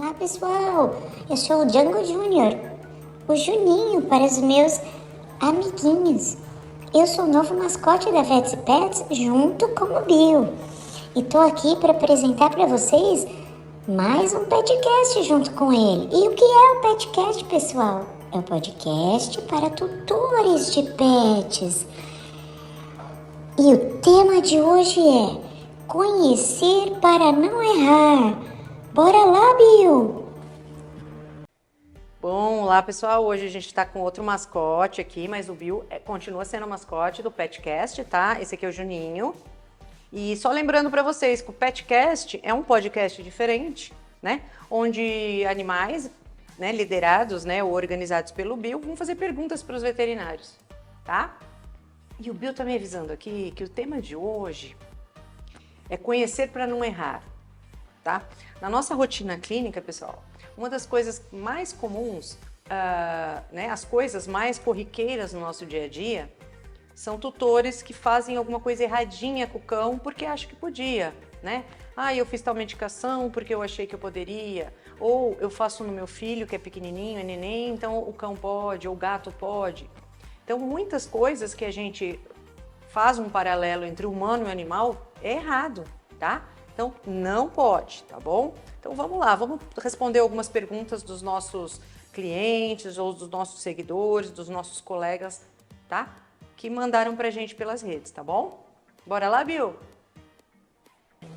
Olá pessoal, eu sou o Django Júnior, o Juninho para os meus amiguinhos. Eu sou o novo mascote da Vets Pets junto com o Bill. E tô aqui para apresentar para vocês mais um podcast junto com ele. E o que é o podcast, pessoal? É um podcast para tutores de pets. E o tema de hoje é conhecer para não errar. Bora lá, Bill! Bom, olá pessoal, hoje a gente está com outro mascote aqui, mas o Bill continua sendo o mascote do Petcast, tá? Esse aqui é o Juninho. E só lembrando para vocês que o Petcast é um podcast diferente, né? Onde animais, né, liderados, né, ou organizados pelo Bill, vão fazer perguntas para os veterinários, tá? E o Bill tá me avisando aqui que o tema de hoje é conhecer para não errar, tá? Na nossa rotina clínica, pessoal, uma das coisas mais comuns, né, as coisas mais corriqueiras no nosso dia a dia, são tutores que fazem alguma coisa erradinha com o cão porque acham que podia, né? Ah, eu fiz tal medicação porque eu achei que eu poderia, ou eu faço no meu filho que é pequenininho, é neném, então o cão pode, ou o gato pode. Então, muitas coisas que a gente faz um paralelo entre o humano e o animal é errado, tá? Então, não pode, tá bom? Então, vamos lá, vamos responder algumas perguntas dos nossos clientes ou dos nossos seguidores, dos nossos colegas, tá? Que mandaram pra gente pelas redes, tá bom? Bora lá, Bill?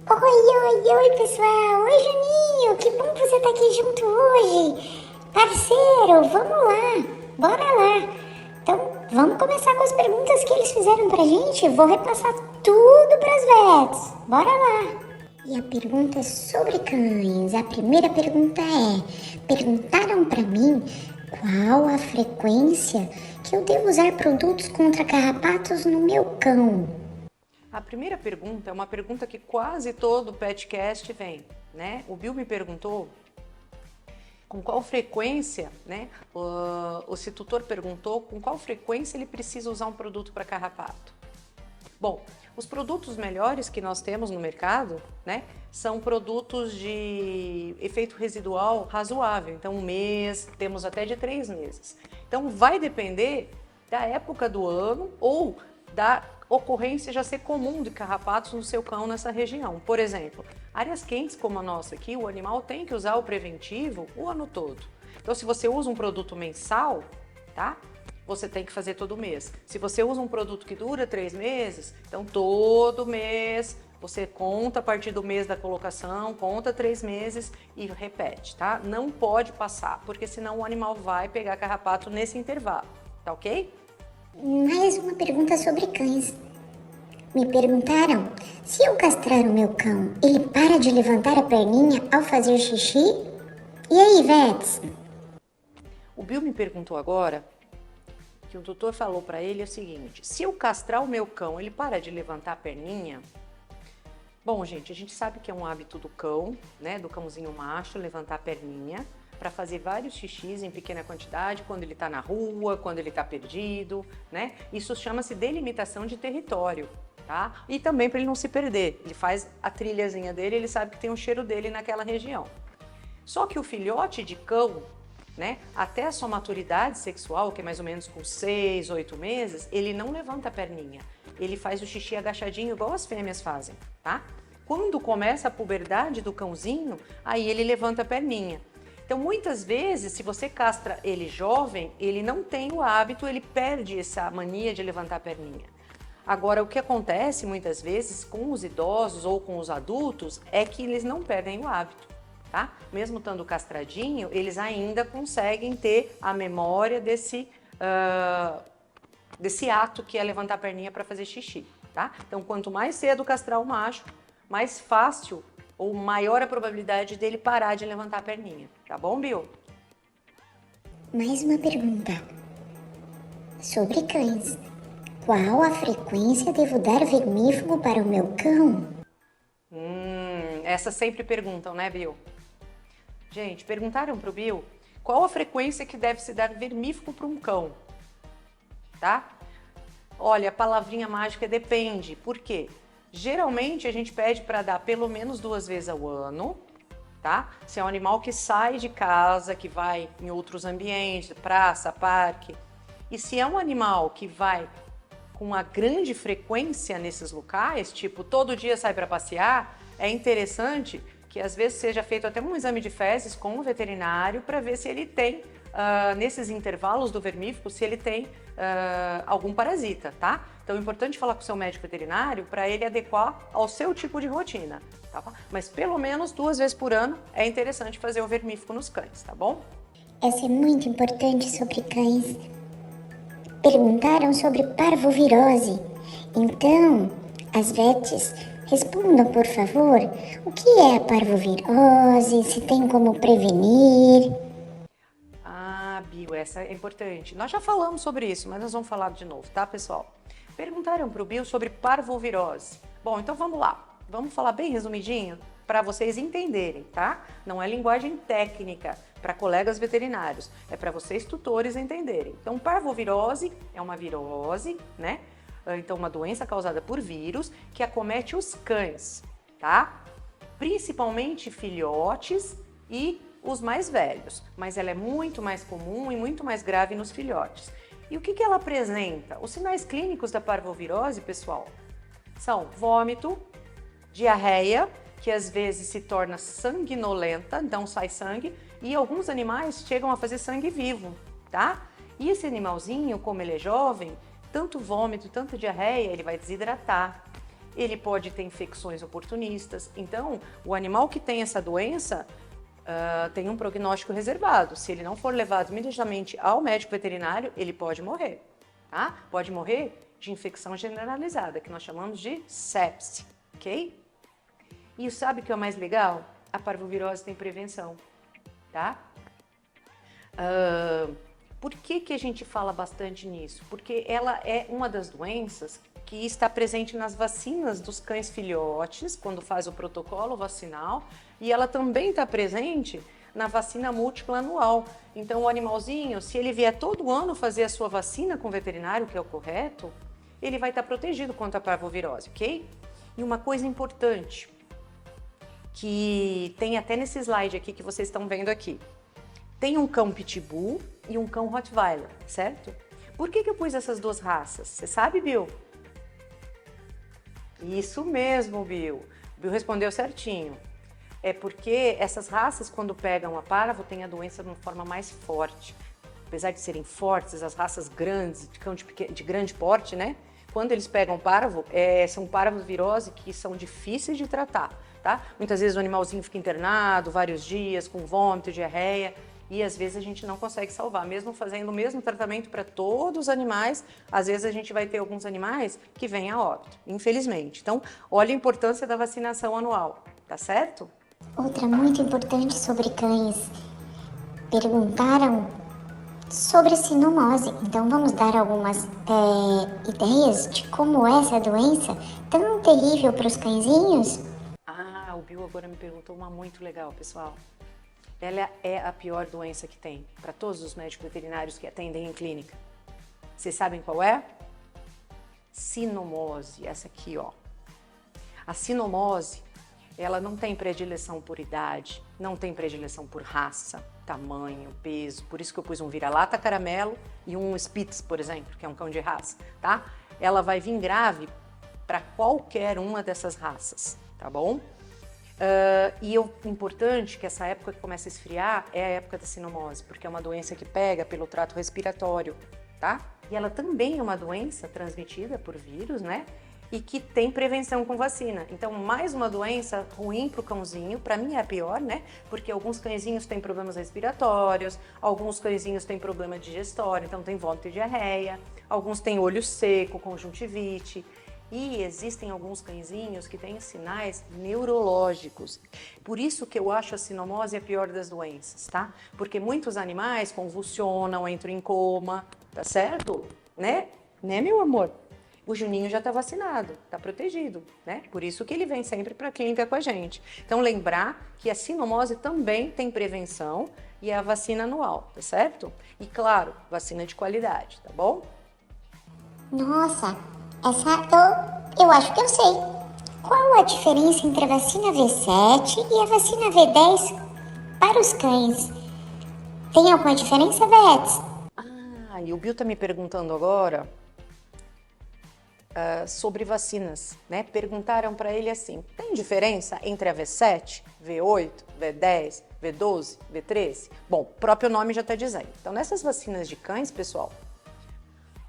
Oi, pessoal! Oi, Juninho! Que bom que você tá aqui junto hoje! Parceiro, vamos lá! Bora lá! Então, vamos começar com as perguntas que eles fizeram pra gente. Vou repassar tudo pras vets. Bora lá! E a pergunta é sobre cães. A primeira pergunta perguntaram pra mim qual a frequência que eu devo usar produtos contra carrapatos no meu cão. A primeira pergunta é uma pergunta que quase todo Petcast vem, né? O Bill me perguntou com qual frequência, né? O tutor perguntou com qual frequência ele precisa usar um produto para carrapato. Bom, os produtos melhores que nós temos no mercado, né, são produtos de efeito residual razoável. Então, 1 mês, temos até de 3 meses. Então, vai depender da época do ano ou da ocorrência já ser comum de carrapatos no seu cão nessa região. Por exemplo, áreas quentes como a nossa aqui, o animal tem que usar o preventivo o ano todo. Então, se você usa um produto mensal, tá? Você tem que fazer todo mês. Se você usa um produto que dura 3 meses, então todo mês você conta a partir do mês da colocação, conta 3 meses e repete, tá? Não pode passar, porque senão o animal vai pegar carrapato nesse intervalo, tá ok? Mais uma pergunta sobre cães. Me perguntaram se eu castrar o meu cão, ele para de levantar a perninha ao fazer xixi? E aí, vets? O Bill me perguntou agora que o tutor falou para ele o seguinte: se eu castrar o meu cão, ele para de levantar a perninha? Bom, gente, a gente sabe que é um hábito do cão, né, do cãozinho macho, levantar a perninha para fazer vários xixis em pequena quantidade, quando ele está na rua, quando ele está perdido, né? Isso chama-se delimitação de território, tá? E também para ele não se perder. Ele faz a trilhazinha dele, ele sabe que tem um cheiro dele naquela região. Só que o filhote de cão, né, até a sua maturidade sexual, que é mais ou menos com 6, 8 meses, ele não levanta a perninha. Ele faz o xixi agachadinho, igual as fêmeas fazem, tá? Quando começa a puberdade do cãozinho, aí ele levanta a perninha. Então, muitas vezes, se você castra ele jovem, ele não tem o hábito, ele perde essa mania de levantar a perninha. Agora, o que acontece muitas vezes com os idosos ou com os adultos é que eles não perdem o hábito, tá? Mesmo estando castradinho, eles ainda conseguem ter a memória desse ato que é levantar a perninha para fazer xixi, tá? Então, quanto mais cedo castrar o macho, mais fácil ou maior a probabilidade dele parar de levantar a perninha. Tá bom, Bill? Mais uma pergunta sobre cães. Qual a frequência devo dar vermífugo para o meu cão? Essa sempre perguntam, né, Bill? Gente, perguntaram pro Bill qual a frequência que deve se dar vermífugo para um cão, tá? Olha, a palavrinha mágica depende. Por quê? Geralmente a gente pede para dar pelo menos 2 vezes ao ano, tá? Se é um animal que sai de casa, que vai em outros ambientes, praça, parque, e se é um animal que vai com uma grande frequência nesses locais, tipo todo dia sai para passear, é interessante que às vezes seja feito até um exame de fezes com o veterinário para ver se ele tem, nesses intervalos do vermífugo, se ele tem algum parasita, tá? Então é importante falar com o seu médico veterinário para ele adequar ao seu tipo de rotina, tá? Mas pelo menos 2 vezes por ano é interessante fazer o vermífugo nos cães, tá bom? Essa é muito importante sobre cães. Perguntaram sobre parvovirose. Então, as vets, respondam, por favor, o que é a parvovirose, se tem como prevenir. Ah, Bio, essa é importante. Nós já falamos sobre isso, mas nós vamos falar de novo, tá, pessoal? Perguntaram para o Bio sobre parvovirose. Bom, então vamos lá. Vamos falar bem resumidinho para vocês entenderem, tá? Não é linguagem técnica para colegas veterinários, é para vocês tutores entenderem. Então, parvovirose é uma virose, né? Então, uma doença causada por vírus que acomete os cães, tá? Principalmente filhotes e os mais velhos, mas ela é muito mais comum e muito mais grave nos filhotes. E o que ela apresenta? Os sinais clínicos da parvovirose, pessoal, são vômito, diarreia, que às vezes se torna sanguinolenta, então sai sangue, e alguns animais chegam a fazer sangue vivo, tá? E esse animalzinho, como ele é jovem, tanto vômito, tanto diarreia, ele vai desidratar. Ele pode ter infecções oportunistas. Então, o animal que tem essa doença tem um prognóstico reservado. Se ele não for levado imediatamente ao médico veterinário, ele pode morrer, tá? Pode morrer de infecção generalizada, que nós chamamos de sepse, ok? E sabe o que é o mais legal? A parvovirose tem prevenção, tá? Por que a gente fala bastante nisso? Porque ela é uma das doenças que está presente nas vacinas dos cães filhotes, quando faz o protocolo vacinal, e ela também está presente na vacina múltipla anual. Então, o animalzinho, se ele vier todo ano fazer a sua vacina com o veterinário, que é o correto, ele vai estar protegido contra a parvovirose, ok? E uma coisa importante, que tem até nesse slide aqui que vocês estão vendo aqui. Tem um cão pitbull e um cão rottweiler, certo? Por que eu pus essas 2 raças? Você sabe, Bill? Isso mesmo, Bill. O Bill respondeu certinho. É porque essas raças, quando pegam a parvo, têm a doença de uma forma mais forte. Apesar de serem fortes, as raças grandes, de cão de grande porte, né? Quando eles pegam parvo, são parvovirose que são difíceis de tratar, tá? Muitas vezes o animalzinho fica internado vários dias, com vômito, diarreia, e às vezes a gente não consegue salvar. Mesmo fazendo o mesmo tratamento para todos os animais, às vezes a gente vai ter alguns animais que vêm a óbito, infelizmente. Então, olha a importância da vacinação anual, tá certo? Outra muito importante sobre cães. Perguntaram sobre sinomose. Então vamos dar algumas ideias de como é essa doença tão terrível para os cãezinhos? Ah, o Bill agora me perguntou uma muito legal, pessoal. Ela é a pior doença que tem para todos os médicos veterinários que atendem em clínica. Vocês sabem qual é? Sinomose, essa aqui, ó. A sinomose, ela não tem predileção por idade, não tem predileção por raça, tamanho, peso. Por isso que eu pus um vira-lata caramelo e um Spitz, por exemplo, que é um cão de raça, tá? Ela vai vir grave para qualquer uma dessas raças, tá bom? E o importante é que essa época que começa a esfriar é a época da sinomose, porque é uma doença que pega pelo trato respiratório, tá? E ela também é uma doença transmitida por vírus, né? E que tem prevenção com vacina. Então, mais uma doença ruim para o cãozinho, para mim é a pior, né? Porque alguns cãezinhos têm problemas respiratórios, alguns cãezinhos têm problema digestório, então tem vômito e diarreia, alguns têm olho seco, conjuntivite. E existem alguns cãezinhos que têm sinais neurológicos. Por isso que eu acho a sinomose a pior das doenças, tá? Porque muitos animais convulsionam, entram em coma, tá certo? Né, meu amor? O Juninho já está vacinado, está protegido, né? Por isso que ele vem sempre para a clínica com a gente. Então, lembrar que a sinomose também tem prevenção e é a vacina anual, tá certo? E, claro, vacina de qualidade, tá bom? Nossa, essa eu acho que eu sei. Qual a diferença entre a vacina V7 e a vacina V10 para os cães? Tem alguma diferença, Vets? E o Bill tá me perguntando agora sobre vacinas, né? Perguntaram para ele assim: tem diferença entre a V7, V8, V10, V12, V13? Bom, o próprio nome já está dizendo. Então, nessas vacinas de cães, pessoal,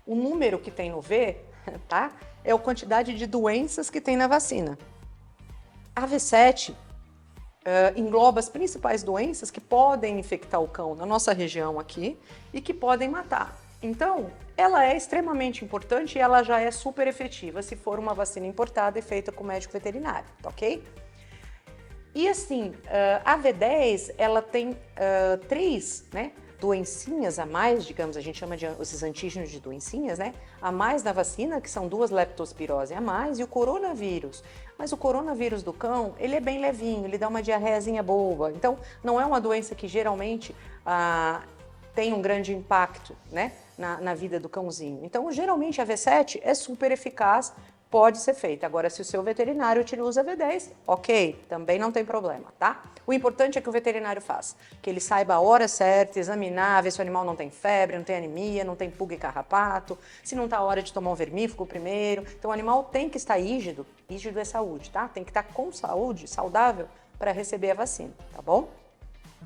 o número que tem no V, tá? É a quantidade de doenças que tem na vacina. A V7 engloba as principais doenças que podem infectar o cão na nossa região aqui e que podem matar. Então, ela é extremamente importante e ela já é super efetiva se for uma vacina importada e feita com médico veterinário, tá ok? E assim, a V10, ela tem 3, né, doencinhas a mais, digamos, a gente chama de esses antígenos de doencinhas, né, a mais na vacina, que são 2 leptospirose a mais, e o coronavírus. Mas o coronavírus do cão, ele é bem levinho, ele dá uma diarreazinha boa, então não é uma doença que geralmente tem um grande impacto, né, na vida do cãozinho. Então, geralmente a V7 é super eficaz, pode ser feita. Agora, se o seu veterinário utiliza a V10, ok, também não tem problema, tá? O importante é que o veterinário faça, que ele saiba a hora certa, examinar, ver se o animal não tem febre, não tem anemia, não tem pulga e carrapato, se não tá a hora de tomar um vermífugo primeiro. Então, o animal tem que estar rígido é saúde, tá? Tem que estar com saúde, saudável, para receber a vacina, tá bom?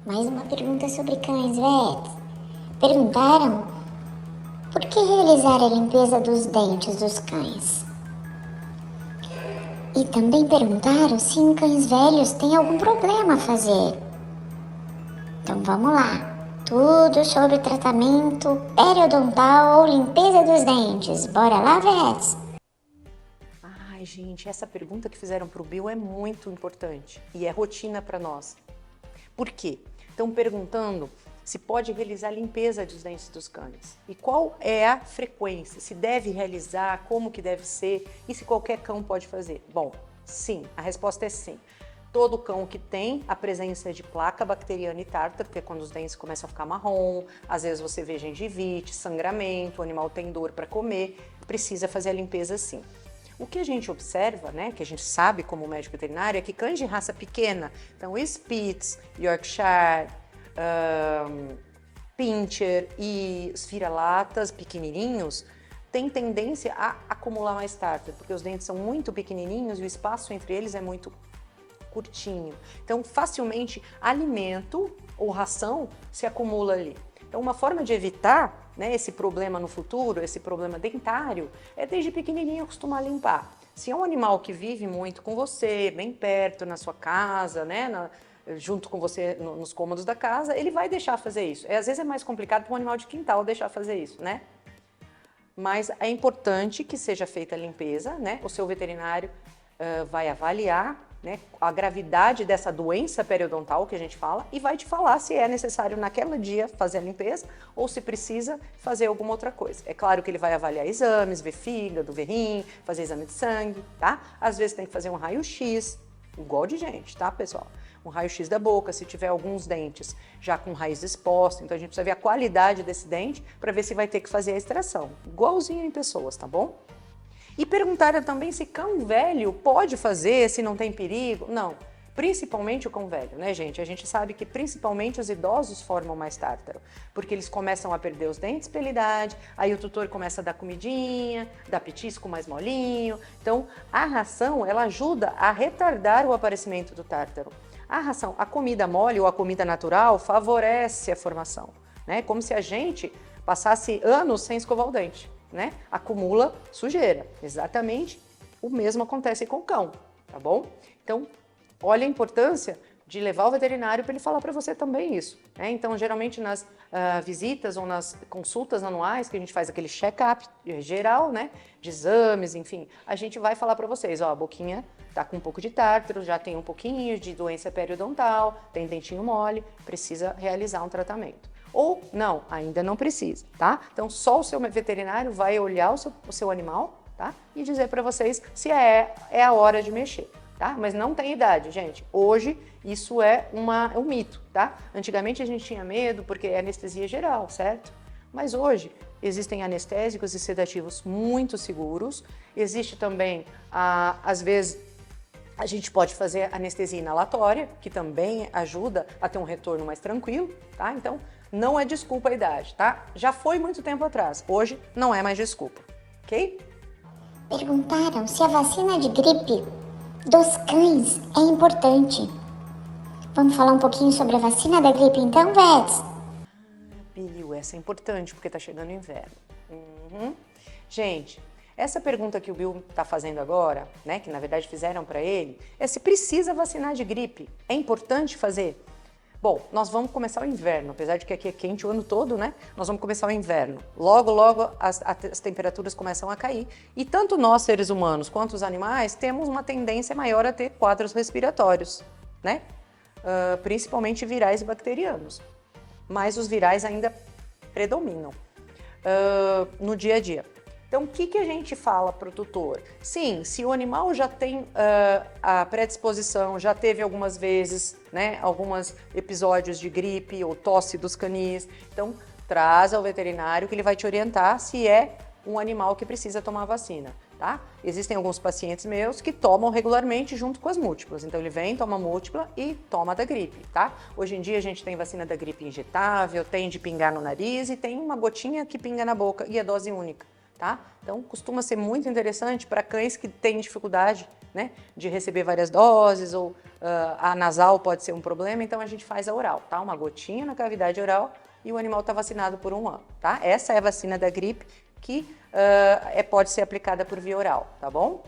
Mais uma pergunta sobre cães, Vets. Perguntaram por que realizar a limpeza dos dentes dos cães? E também perguntaram se em cães velhos tem algum problema a fazer. Então vamos lá. Tudo sobre tratamento periodontal ou limpeza dos dentes. Bora lá, Vets? Ai, gente, essa pergunta que fizeram para o Bill é muito importante e é rotina para nós. Por quê? Estão perguntando se pode realizar limpeza dos dentes dos cães. E qual é a frequência? Se deve realizar, como que deve ser e se qualquer cão pode fazer? Bom, sim, a resposta é sim. Todo cão que tem a presença de placa bacteriana e tártaro, porque é quando os dentes começam a ficar marrom, às vezes você vê gengivite, sangramento, o animal tem dor para comer, precisa fazer a limpeza sim. O que a gente observa, né, que a gente sabe como médico veterinário, é que cães de raça pequena, então Spitz, Yorkshire, Pinscher e os vira-latas pequenininhos têm tendência a acumular mais tártaro, porque os dentes são muito pequenininhos e o espaço entre eles é muito curtinho. Então, facilmente, alimento ou ração se acumula ali. Então, uma forma de evitar, né, esse problema no futuro, esse problema dentário, é desde pequenininho acostumar a limpar. Se é um animal que vive muito com você, bem perto, na sua casa, né, junto com você nos cômodos da casa, ele vai deixar fazer isso. Às vezes é mais complicado para um animal de quintal deixar fazer isso, né? Mas é importante que seja feita a limpeza, né? O seu veterinário vai avaliar, né, a gravidade dessa doença periodontal que a gente fala e vai te falar se é necessário naquele dia fazer a limpeza ou se precisa fazer alguma outra coisa. É claro que ele vai avaliar exames, ver fígado, ver rim, fazer exame de sangue, tá? Às vezes tem que fazer um raio-x, igual de gente, tá, pessoal? Um raio-x da boca, se tiver alguns dentes já com raiz exposta, então a gente precisa ver a qualidade desse dente para ver se vai ter que fazer a extração, igualzinho em pessoas, tá bom? E perguntaram também se cão velho pode fazer, se não tem perigo. Não, principalmente o cão velho, né, gente? A gente sabe que principalmente os idosos formam mais tártaro, porque eles começam a perder os dentes pela idade, aí o tutor começa a dar comidinha, dá petisco mais molinho. Então, a ração, ela ajuda a retardar o aparecimento do tártaro. A ração, a comida mole ou a comida natural favorece a formação, né? Como se a gente passasse anos sem escovar o dente, né? Acumula sujeira. Exatamente o mesmo acontece com o cão, tá bom? Então, olha a importância de levar o veterinário para ele falar para você também isso, né? Então, geralmente nas visitas ou nas consultas anuais, que a gente faz aquele check-up geral, né? De exames, enfim, a gente vai falar para vocês, ó, a boquinha tá com um pouco de tártaro, já tem um pouquinho de doença periodontal, tem dentinho mole, precisa realizar um tratamento. Ou não, ainda não precisa, tá? Então, só o seu veterinário vai olhar o seu animal, tá? E dizer para vocês se é a hora de mexer, tá? Mas não tem idade, gente. Hoje, isso é um mito, tá? Antigamente, a gente tinha medo porque é anestesia geral, certo? Mas hoje, existem anestésicos e sedativos muito seguros. Existe também, às vezes, A gente pode fazer anestesia inalatória, que também ajuda a ter um retorno mais tranquilo, tá? Então, não é desculpa a idade, tá? Já foi muito tempo atrás, hoje não é mais desculpa, ok? Perguntaram se a vacina de gripe dos cães é importante. Vamos falar um pouquinho sobre a vacina da gripe então, Vets? Bill, essa é importante porque tá chegando o inverno. Gente, essa pergunta que o Bill tá fazendo agora, né, que na verdade fizeram para ele, é se precisa vacinar de gripe. É importante fazer? Bom, nós vamos começar o inverno, apesar de que aqui é quente o ano todo, né? Nós vamos começar o inverno. Logo, logo as temperaturas começam a cair. E tanto nós, seres humanos, quanto os animais, temos uma tendência maior a ter quadros respiratórios, né? Principalmente virais e bacterianos. Mas os virais ainda predominam no dia a dia. Então, o que a gente fala para o tutor? Sim, se o animal já tem a predisposição, já teve algumas vezes, né, alguns episódios de gripe ou tosse dos canis, então traz ao veterinário que ele vai te orientar se é um animal que precisa tomar vacina, tá? Existem alguns pacientes meus que tomam regularmente junto com as múltiplas, então ele vem, toma múltipla e toma da gripe, tá? Hoje em dia a gente tem vacina da gripe injetável, tem de pingar no nariz e tem uma gotinha que pinga na boca e é dose única. Tá? Então, costuma ser muito interessante para cães que têm dificuldade, né, de receber várias doses ou a nasal pode ser um problema, então a gente faz a oral, tá? Uma gotinha na cavidade oral e o animal está vacinado por 1 ano, tá? Essa é a vacina da gripe que pode ser aplicada por via oral, tá bom?